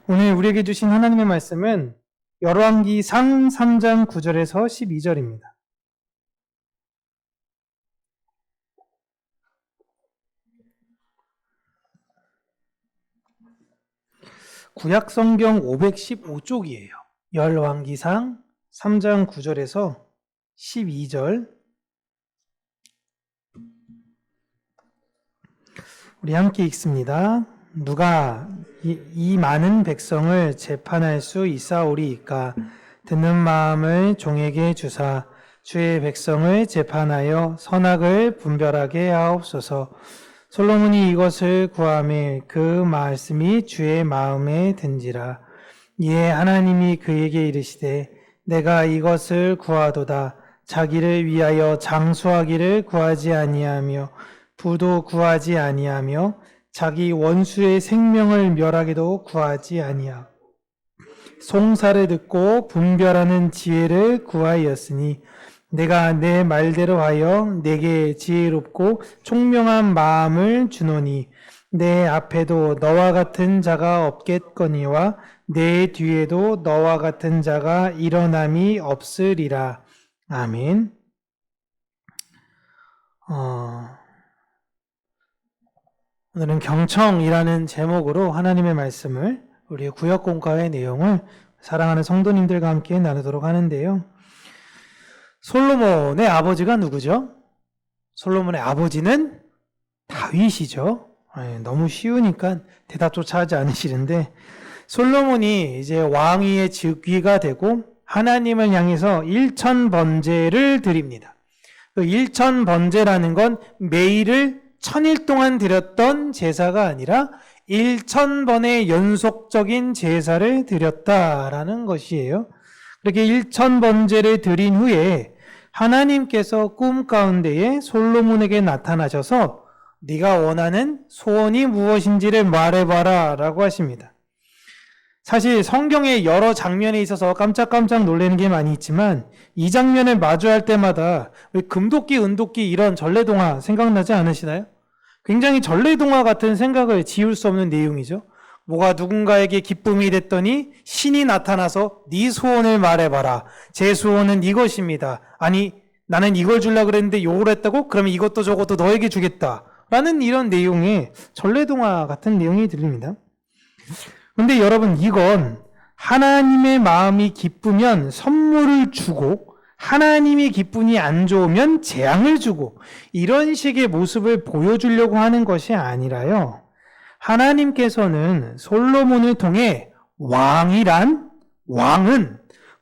오늘 우리에게 주신 하나님의 말씀은 열왕기상 3장 9절에서 12절입니다. 구약성경 515쪽이에요. 열왕기상 3장 9절에서 12절. 우리 함께 읽습니다. 누가 이 많은 백성을 재판할 수 있사오리이까? 듣는 마음을 종에게 주사 주의 백성을 재판하여 선악을 분별하게 하옵소서. 솔로몬이 이것을 구하매 그 말씀이 주의 마음에 든지라. 이에 하나님이 그에게 이르시되 내가 이것을 구하도다. 자기를 위하여 장수하기를 구하지 아니하며 부도 구하지 아니하며 자기 원수의 생명을 멸하기도 구하지 아니하고 송사를 듣고 분별하는 지혜를 구하였으니 내가 내 말대로 하여 내게 지혜롭고 총명한 마음을 주노니 내 앞에도 너와 같은 자가 없겠거니와 내 뒤에도 너와 같은 자가 일어남이 없으리라. 아멘. 오늘은 경청이라는 제목으로 하나님의 말씀을, 우리의 구역공과의 내용을 사랑하는 성도님들과 함께 나누도록 하는데요. 솔로몬의 아버지가 누구죠? 솔로몬의 아버지는 다윗이죠. 너무 쉬우니까 대답조차 하지 않으시는데, 솔로몬이 이제 왕위의 즉위가 되고 하나님을 향해서 1000번제를 드립니다. 그 1000번제라는 건 매일을 1000일 동안 드렸던 제사가 아니라 1000번의 연속적인 제사를 드렸다라는 것이에요. 그렇게 1000번제를 드린 후에 하나님께서 꿈 가운데에 솔로몬에게 나타나셔서 네가 원하는 소원이 무엇인지를 말해봐라 라고 하십니다. 사실 성경의 여러 장면에 있어서 깜짝깜짝 놀라는 게 많이 있지만 이 장면을 마주할 때마다 왜 금도끼, 은도끼 이런 전래동화 생각나지 않으시나요? 굉장히 전래동화 같은 생각을 지울 수 없는 내용이죠. 뭐가 누군가에게 기쁨이 됐더니 신이 나타나서 네 소원을 말해봐라. 제 소원은 이것입니다. 아니 나는 이걸 주려고 그랬는데 요걸 했다고? 그러면 이것도 저것도 너에게 주겠다. 라는 이런 내용의 전래동화 같은 내용이 들립니다. 근데 여러분, 이건 하나님의 마음이 기쁘면 선물을 주고 하나님이 기분이 안 좋으면 재앙을 주고 이런 식의 모습을 보여주려고 하는 것이 아니라요. 하나님께서는 솔로몬을 통해 왕은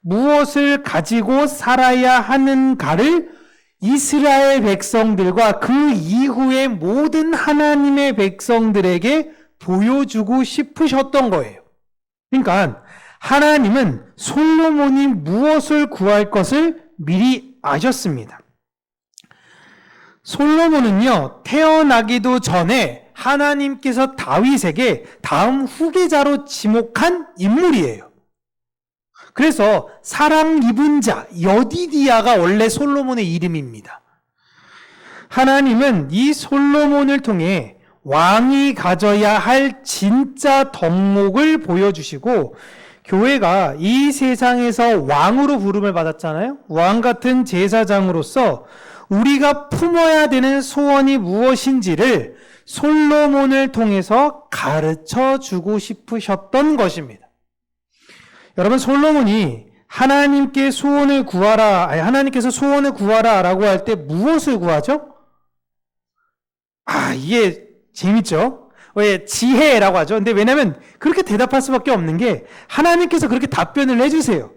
무엇을 가지고 살아야 하는가를 이스라엘 백성들과 그 이후의 모든 하나님의 백성들에게 보여주고 싶으셨던 거예요. 그러니까 하나님은 솔로몬이 무엇을 구할 것을 미리 아셨습니다. 솔로몬은요, 태어나기도 전에 하나님께서 다윗에게 다음 후계자로 지목한 인물이에요. 그래서 사랑 입은 자, 여디디아가 원래 솔로몬의 이름입니다. 하나님은 이 솔로몬을 통해 왕이 가져야 할 진짜 덕목을 보여주시고, 교회가 이 세상에서 왕으로 부름을 받았잖아요. 왕 같은 제사장으로서 우리가 품어야 되는 소원이 무엇인지를 솔로몬을 통해서 가르쳐 주고 싶으셨던 것입니다. 여러분, 솔로몬이 하나님께서 소원을 구하라 라고 할 때 무엇을 구하죠? 이게 재밌죠? 왜 지혜라고 하죠? 근데 왜냐면 그렇게 대답할 수밖에 없는 게 하나님께서 그렇게 답변을 해주세요.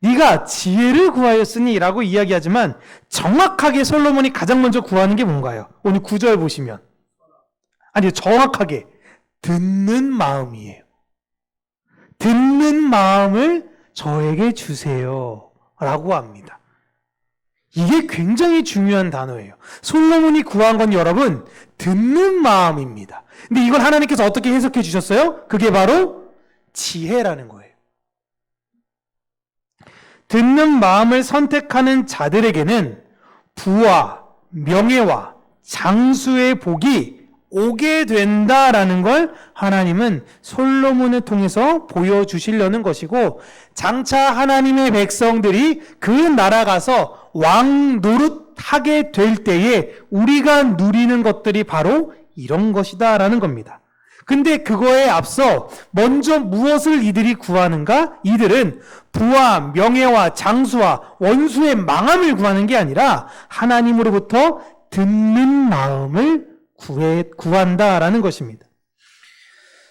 네가 지혜를 구하였으니 라고 이야기하지만 정확하게 솔로몬이 가장 먼저 구하는 게 뭔가요? 오늘 9절 보시면 정확하게 듣는 마음이에요. 듣는 마음을 저에게 주세요 라고 합니다. 이게 굉장히 중요한 단어예요. 솔로몬이 구한 건 여러분, 듣는 마음입니다. 근데 이걸 하나님께서 어떻게 해석해 주셨어요? 그게 바로 지혜라는 거예요. 듣는 마음을 선택하는 자들에게는 부와 명예와 장수의 복이 오게 된다라는 걸 하나님은 솔로몬을 통해서 보여주시려는 것이고, 장차 하나님의 백성들이 그 나라 가서 왕 노릇하게 될 때에 우리가 누리는 것들이 바로 이런 것이다라는 겁니다. 근데 그거에 앞서 먼저 무엇을 이들이 구하는가? 이들은 부와 명예와 장수와 원수의 망함을 구하는 게 아니라 하나님으로부터 듣는 마음을 구한다라는 것입니다.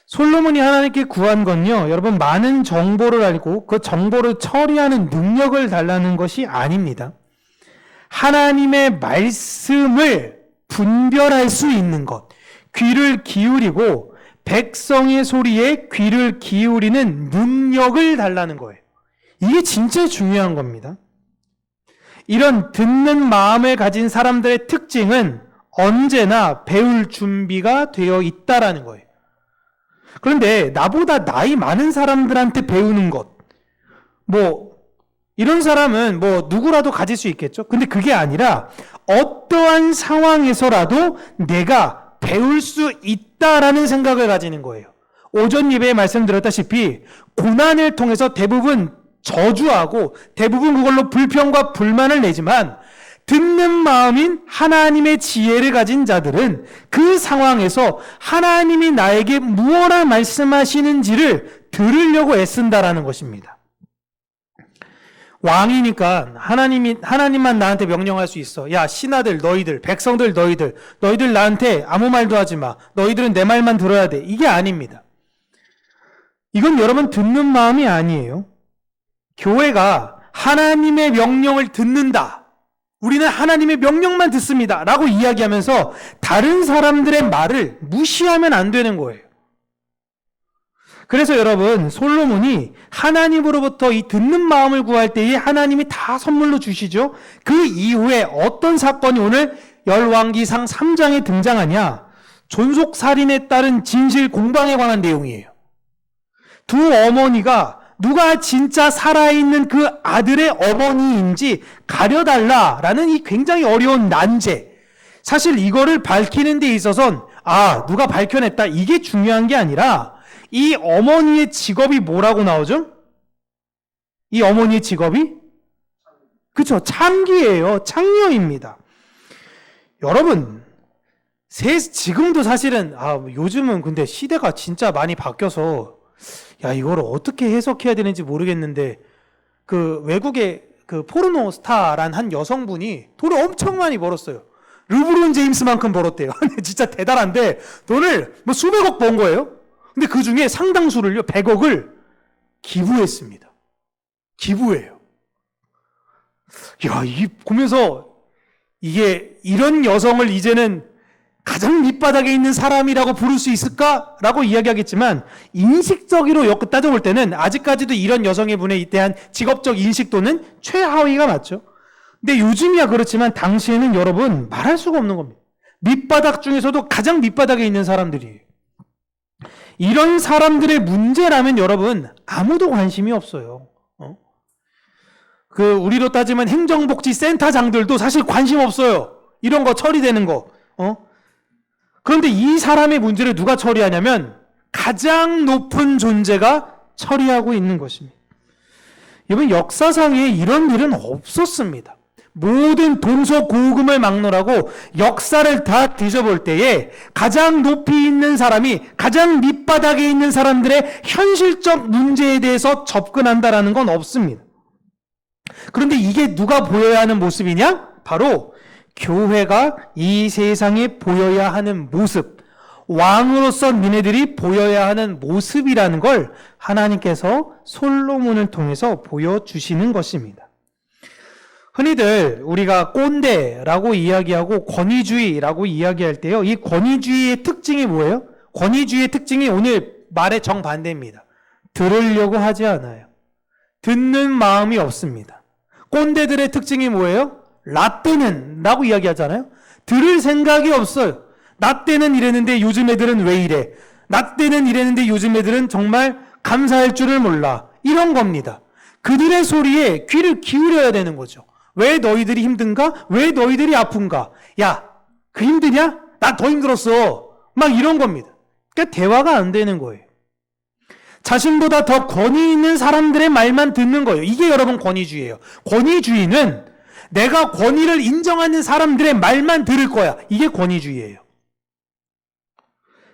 솔로몬이 하나님께 구한 건요, 여러분, 많은 정보를 알고 그 정보를 처리하는 능력을 달라는 것이 아닙니다. 하나님의 말씀을 분별할 수 있는 것, 귀를 기울이고 백성의 소리에 귀를 기울이는 능력을 달라는 거예요. 이게 진짜 중요한 겁니다. 이런 듣는 마음을 가진 사람들의 특징은 언제나 배울 준비가 되어 있다라는 거예요. 그런데 나보다 나이 많은 사람들한테 배우는 것, 이런 사람은 누구라도 가질 수 있겠죠. 근데 그게 아니라 어떠한 상황에서라도 내가 배울 수 있다라는 생각을 가지는 거예요. 오전 예배에 말씀드렸다시피 고난을 통해서 대부분 저주하고 대부분 그걸로 불평과 불만을 내지만, 듣는 마음인 하나님의 지혜를 가진 자들은 그 상황에서 하나님이 나에게 무엇을 말씀하시는지를 들으려고 애쓴다라는 것입니다. 왕이니까 하나님만 나한테 명령할 수 있어. 야, 신하들 너희들, 백성들 너희들 나한테 아무 말도 하지 마. 너희들은 내 말만 들어야 돼. 이게 아닙니다. 이건 여러분 듣는 마음이 아니에요. 교회가 하나님의 명령을 듣는다, 우리는 하나님의 명령만 듣습니다 라고 이야기하면서 다른 사람들의 말을 무시하면 안 되는 거예요. 그래서 여러분, 솔로몬이 하나님으로부터 이 듣는 마음을 구할 때에 하나님이 다 선물로 주시죠. 그 이후에 어떤 사건이 오늘 열왕기상 3장에 등장하냐? 존속살인에 따른 진실 공방에 관한 내용이에요. 두 어머니가 누가 진짜 살아있는 그 아들의 어머니인지 가려달라라는 이 굉장히 어려운 난제. 사실 이거를 밝히는 데 있어서는 누가 밝혀냈다, 이게 중요한 게 아니라 이 어머니의 직업이 뭐라고 나오죠? 이 어머니의 직업이? 그쵸, 창기예요. 창녀입니다. 여러분, 지금도 사실은 요즘은 근데 시대가 진짜 많이 바뀌어서 이걸 어떻게 해석해야 되는지 모르겠는데, 그 외국의 그 포르노 스타란 한 여성분이 돈을 엄청 많이 벌었어요. 르브론 제임스만큼 벌었대요. 진짜 대단한데 돈을 수백억 번 거예요. 근데 그 중에 상당수를요, 100억을 기부했습니다. 기부해요. 보면서 이런 여성을 이제는 가장 밑바닥에 있는 사람이라고 부를 수 있을까라고 이야기하겠지만, 인식적으로 따져볼 때는 아직까지도 이런 여성의 분에 대한 직업적 인식도는 최하위가 맞죠. 근데 요즘이야 그렇지만 당시에는 여러분 말할 수가 없는 겁니다. 밑바닥 중에서도 가장 밑바닥에 있는 사람들이에요. 이런 사람들의 문제라면 여러분 아무도 관심이 없어요. 우리로 따지면 행정복지센터장들도 사실 관심 없어요. 이런 거 처리되는 거. 그런데 이 사람의 문제를 누가 처리하냐면 가장 높은 존재가 처리하고 있는 것입니다. 여러분, 역사상에 이런 일은 없었습니다. 모든 동서고금을 막론하고 역사를 다 뒤져볼 때에 가장 높이 있는 사람이 가장 밑바닥에 있는 사람들의 현실적 문제에 대해서 접근한다라는 건 없습니다. 그런데 이게 누가 보여야 하는 모습이냐? 바로 교회가 이 세상에 보여야 하는 모습, 왕으로서 니네들이 보여야 하는 모습이라는 걸 하나님께서 솔로몬을 통해서 보여주시는 것입니다. 흔히들 우리가 꼰대라고 이야기하고 권위주의라고 이야기할 때요, 이 권위주의의 특징이 뭐예요? 권위주의의 특징이 오늘 말의 정반대입니다. 들으려고 하지 않아요. 듣는 마음이 없습니다. 꼰대들의 특징이 뭐예요? 라떼는 라고 이야기하잖아요. 들을 생각이 없어요. 나 때는 이랬는데 요즘 애들은 왜 이래? 나 때는 이랬는데 요즘 애들은 정말 감사할 줄을 몰라. 이런 겁니다. 그들의 소리에 귀를 기울여야 되는 거죠. 왜 너희들이 힘든가? 왜 너희들이 아픈가? 야, 그 힘드냐? 난 더 힘들었어. 막 이런 겁니다. 그러니까 대화가 안 되는 거예요. 자신보다 더 권위 있는 사람들의 말만 듣는 거예요. 이게 여러분 권위주의예요. 권위주의는 내가 권위를 인정하는 사람들의 말만 들을 거야. 이게 권위주의예요.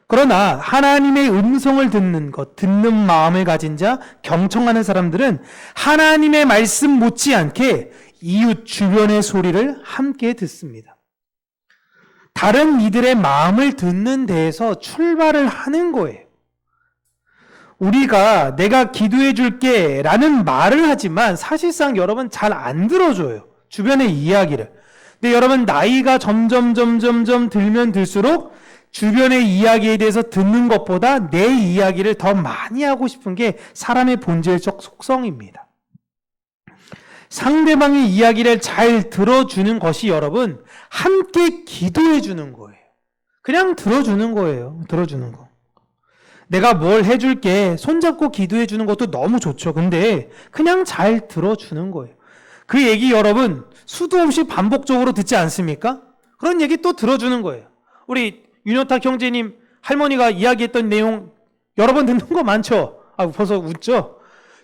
그러나 하나님의 음성을 듣는 것, 듣는 마음을 가진 자, 경청하는 사람들은 하나님의 말씀 못지않게 이웃 주변의 소리를 함께 듣습니다. 다른 이들의 마음을 듣는 데에서 출발을 하는 거예요. 우리가 내가 기도해 줄게 라는 말을 하지만 사실상 여러분 잘 안 들어줘요. 주변의 이야기를. 근데 여러분 나이가 점점 들면 들수록 주변의 이야기에 대해서 듣는 것보다 내 이야기를 더 많이 하고 싶은 게 사람의 본질적 속성입니다. 상대방의 이야기를 잘 들어주는 것이 여러분 함께 기도해 주는 거예요. 그냥 들어주는 거예요. 들어주는 거. 내가 뭘 해줄게 손잡고 기도해 주는 것도 너무 좋죠. 근데 그냥 잘 들어주는 거예요. 그 얘기 여러분 수도 없이 반복적으로 듣지 않습니까? 그런 얘기 또 들어주는 거예요. 우리 윤효탁 형제님 할머니가 이야기했던 내용 여러 번 듣는 거 많죠? 벌써 웃죠?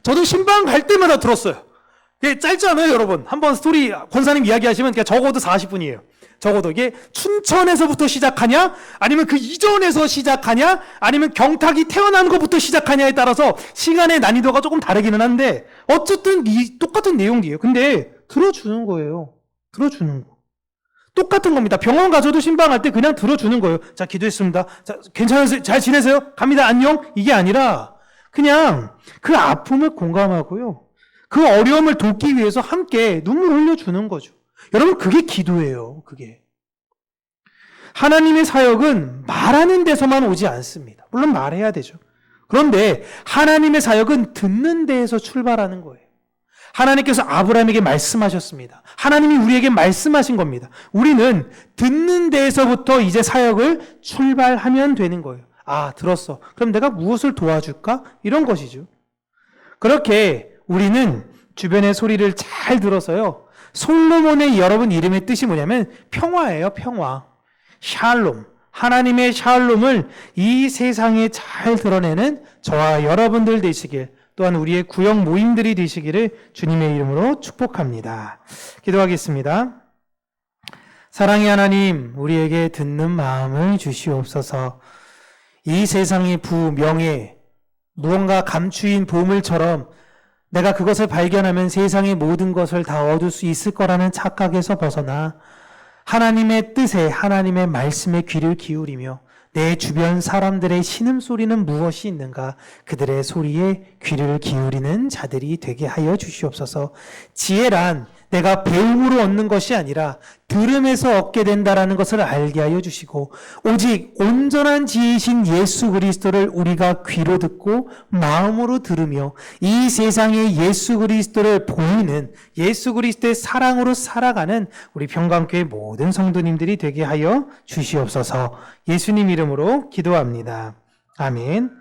저도 신방 갈 때마다 들었어요. 이게 짧잖아요, 여러분. 한번 스토리 권사님 이야기하시면 그냥 적어도 40분이에요. 적어도 이게 춘천에서부터 시작하냐? 아니면 그 이전에서 시작하냐? 아니면 경탁이 태어난 것부터 시작하냐에 따라서 시간의 난이도가 조금 다르기는 한데 어쨌든 똑같은 내용이에요. 근데 들어주는 거예요. 들어주는 거. 똑같은 겁니다. 병원 가서도 신방할 때 그냥 들어주는 거예요. 자, 기도했습니다. 자, 괜찮으세요? 잘 지내세요? 갑니다. 안녕? 이게 아니라 그냥 그 아픔을 공감하고요. 그 어려움을 돕기 위해서 함께 눈물 흘려주는 거죠. 여러분, 그게 기도예요. 그게. 하나님의 사역은 말하는 데서만 오지 않습니다. 물론 말해야 되죠. 그런데 하나님의 사역은 듣는 데에서 출발하는 거예요. 하나님께서 아브라함에게 말씀하셨습니다. 하나님이 우리에게 말씀하신 겁니다. 우리는 듣는 데에서부터 이제 사역을 출발하면 되는 거예요. 아, 들었어. 그럼 내가 무엇을 도와줄까? 이런 것이죠. 그렇게 우리는 주변의 소리를 잘 들어서요. 솔로몬의 여러분 이름의 뜻이 뭐냐면 평화예요. 평화. 샬롬. 하나님의 샬롬을 이 세상에 잘 드러내는 저와 여러분들 되시길, 또한 우리의 구역 모임들이 되시기를 주님의 이름으로 축복합니다. 기도하겠습니다. 사랑의 하나님, 우리에게 듣는 마음을 주시옵소서. 이 세상의 부, 명예, 무언가 감추인 보물처럼 내가 그것을 발견하면 세상의 모든 것을 다 얻을 수 있을 거라는 착각에서 벗어나 하나님의 뜻에, 하나님의 말씀에 귀를 기울이며 내 주변 사람들의 신음소리는 무엇이 있는가, 그들의 소리에 귀를 기울이는 자들이 되게 하여 주시옵소서. 지혜란 내가 배움으로 얻는 것이 아니라 들음에서 얻게 된다라는 것을 알게 하여 주시고, 오직 온전한 지혜이신 예수 그리스도를 우리가 귀로 듣고 마음으로 들으며 이 세상에 예수 그리스도를 보이는, 예수 그리스도의 사랑으로 살아가는 우리 평강교회 모든 성도님들이 되게 하여 주시옵소서. 예수님 이름으로 기도합니다. 아멘.